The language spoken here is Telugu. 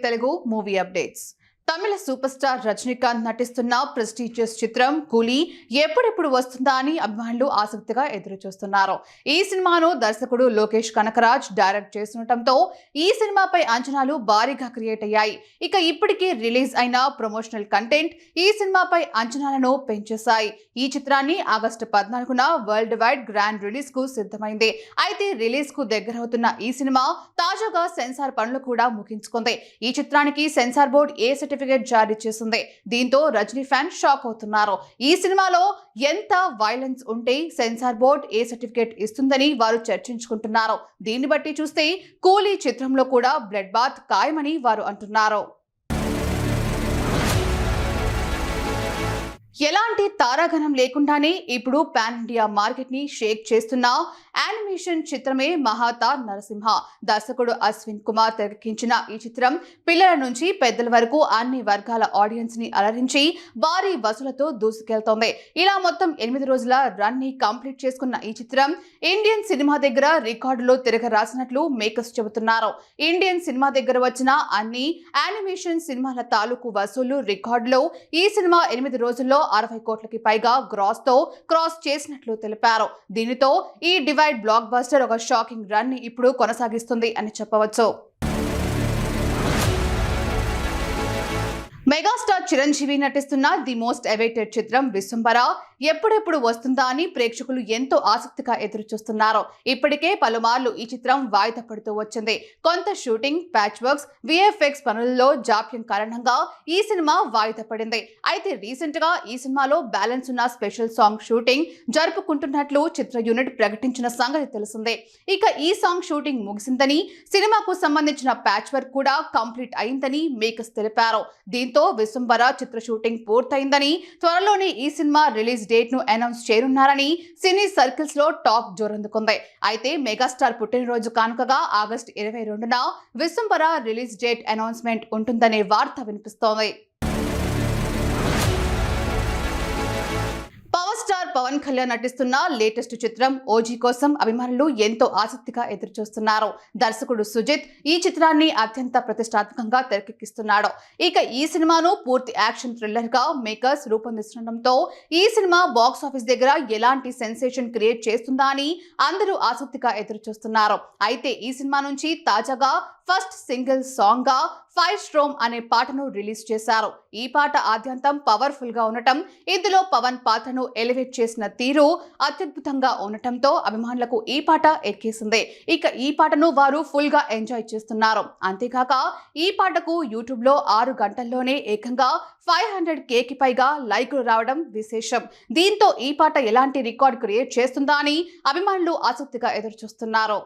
Telugu movie updates. Tamil super star Rajinikanth నటిస్తున్న ప్రెస్టీజియస్ చిత్రం కూలీ ఎప్పుడెప్పుడు వస్తుందా అని అభిమానులు ఆసక్తిగా ఎదురు చూస్తున్నారు. ఈ సినిమాను దర్శకుడు లోకేష్ కనకరాజ్ డైరెక్ట్ చేస్తుండటంతో ఈ సినిమాపై అంచనాలు భారీగా క్రియేట్ అయ్యాయి. ఇక ఇప్పటికీ రిలీజ్ అయిన ప్రమోషనల్ కంటెంట్ ఈ సినిమాపై అంచనాలను పెంచేశాయి. ఈ చిత్రాన్ని ఆగస్టు 14న వరల్డ్ వైడ్ గ్రాండ్ రిలీజ్ కు సిద్ధమైంది. అయితే రిలీజ్ కు దగ్గరవుతున్న ఈ సినిమా తాజాగా సెన్సార్ పనులు కూడా ముగించుకుంది. ఈ చిత్రానికి సెన్సార్ బోర్డు ఏ సర్టిఫికేట్ జారీ చేసింది. దీంతో రజనీ ఫ్యాన్స్ షాక్ అవుతున్నారు. ఈ సినిమాలో ఎంత వైలెన్స్ ఉంటే సెన్సార్ బోర్డు ఏ సర్టిఫికేట్ ఇస్తుందని వారు చర్చించుకుంటున్నారు. దీన్ని బట్టి చూస్తే కూలీ చిత్రంలో కూడా బ్లడ్ బాత్ ఖాయమని వారు అంటున్నారు. ఎలాంటి తారాగణం లేకుండానే ఇప్పుడు పాన్ ఇండియా మార్కెట్ ని షేక్ చేస్తున్న యానిమేషన్ చిత్రమే మహాతార్ నరసింహ. దర్శకుడు అశ్విన్ కుమార్ తెరకెక్కించిన ఈ చిత్రం పిల్లల నుంచి పెద్దల వరకు అన్ని వర్గాల ఆడియన్స్ ని అలరించి భారీ వసూలతో దూసుకెళ్తోంది. ఇలా మొత్తం 8 రోజుల రన్ ని కంప్లీట్ చేసుకున్న ఈ చిత్రం ఇండియన్ సినిమా దగ్గర రికార్డులో తిరగరాసినట్లు మేకర్స్ చెబుతున్నారు. ఇండియన్ సినిమా దగ్గర వచ్చిన అన్ని యానిమేషన్ సినిమాల తాలూకు వసూలు రికార్డులో ఈ సినిమా 8 రోజుల్లో 60 కోట్లకి పైగా గ్రాస్ తో క్రాస్ చేసినట్లు తెలిపారు. దీనితో ఈ డివైడ్ బ్లాక్ బస్టర్ ఒక షాకింగ్ రన్ ని ఇప్పుడు కొనసాగిస్తుంది అని చెప్పవచ్చు. మెగాస్టార్ చిరంజీవి నటిస్తున్న ది మోస్ట్ అవైటెడ్ చిత్రం విశ్వంబర ఎప్పుడెప్పుడు వస్తుందా అని ప్రేక్షకులు ఎంతో ఆసక్తిగా ఎదురు చూస్తున్నారు. ఇప్పటికే పలుమార్లు ఈ చిత్రం వాయిదా పడుతూ వచ్చింది. కొంత షూటింగ్, ప్యాచ్ వర్క్స్, విఎఫ్ఎక్స్ పనుల్లో జాప్యం కారణంగా ఈ సినిమా వాయిదా పడింది. అయితే రీసెంట్ గా ఈ సినిమాలో బ్యాలెన్స్ ఉన్న స్పెషల్ సాంగ్ షూటింగ్ జరుపుకుంటున్నట్లు చిత్ర యూనిట్ ప్రకటించిన సంగతి తెలిసిందే. ఇక ఈ సాంగ్ షూటింగ్ ముగిసిందని, సినిమాకు సంబంధించిన ప్యాచ్ వర్క్ కూడా కంప్లీట్ అయిందని మేకర్స్ తెలిపారు. దీంతో విశ్వంబర చిత్ర షూటింగ్ పూర్తయిందని, త్వరలోనే ఈ సినిమా రిలీజ్ డేట్ ను అనౌన్స్ చేయనున్నారని సినీ సర్కిల్స్ లో టాక్ జోరందుకుంది. అయితే మెగాస్టార్ పుట్టినరోజు కానుకగా ఆగస్టు 22న విశ్వంబర రిలీజ్ డేట్ అనౌన్స్మెంట్ ఉంటుందనే వార్త వినిపిస్తోంది. స్టార్ పవన్ కళ్యాణ్ నటిస్తున్న లేటెస్ట్ చిత్రం ఓజీ కోసం అభిమానులు ఎంతో ఆసక్తిగా ఎదురుచూస్తున్నారు. దర్శకుడు సుజిత్ ఈ చిత్రాన్ని అత్యంత ప్రతిష్టాత్మకంగా తెరకెక్కిస్తున్నాడు. ఇక ఈ సినిమాను పూర్తి యాక్షన్ థ్రిల్లర్ గా మేకర్స్ రూపొందిస్తుండటంతో ఈ సినిమా బాక్స్ ఆఫీస్ దగ్గర ఎలాంటి సెన్సేషన్ క్రియేట్ చేస్తుందా అని అందరూ ఆసక్తిగా ఎదురుచూస్తున్నారు. అయితే ఈ సినిమా నుంచి తాజాగా ఫస్ట్ సింగిల్ సాంగ్ గా ఫైర్ స్ట్రోమ్ అనే పాటను రిలీజ్ చేశారు. ఈ పాట ఆద్యంతం పవర్ఫుల్ గా ఉండటం, ఇందులో పవన్ పాత్రను ఎలివేట్ చేసిన తీరు అత్యద్భుతంగా ఉండటంతో అభిమానులకు ఈ పాట ఎక్కేసింది. ఇక ఈ పాటను వారు ఫుల్ గా ఎంజాయ్ చేస్తున్నారు. అంతేకాక ఈ పాటకు యూట్యూబ్ లో 6 గంటల్లోనే ఏకంగా 500Kకి పైగా లైకులు రావడం విశేషం. దీంతో ఈ పాట ఎలాంటి రికార్డ్ క్రియేట్ చేస్తుందా అని అభిమానులు ఆసక్తిగా ఎదురు చూస్తున్నారు.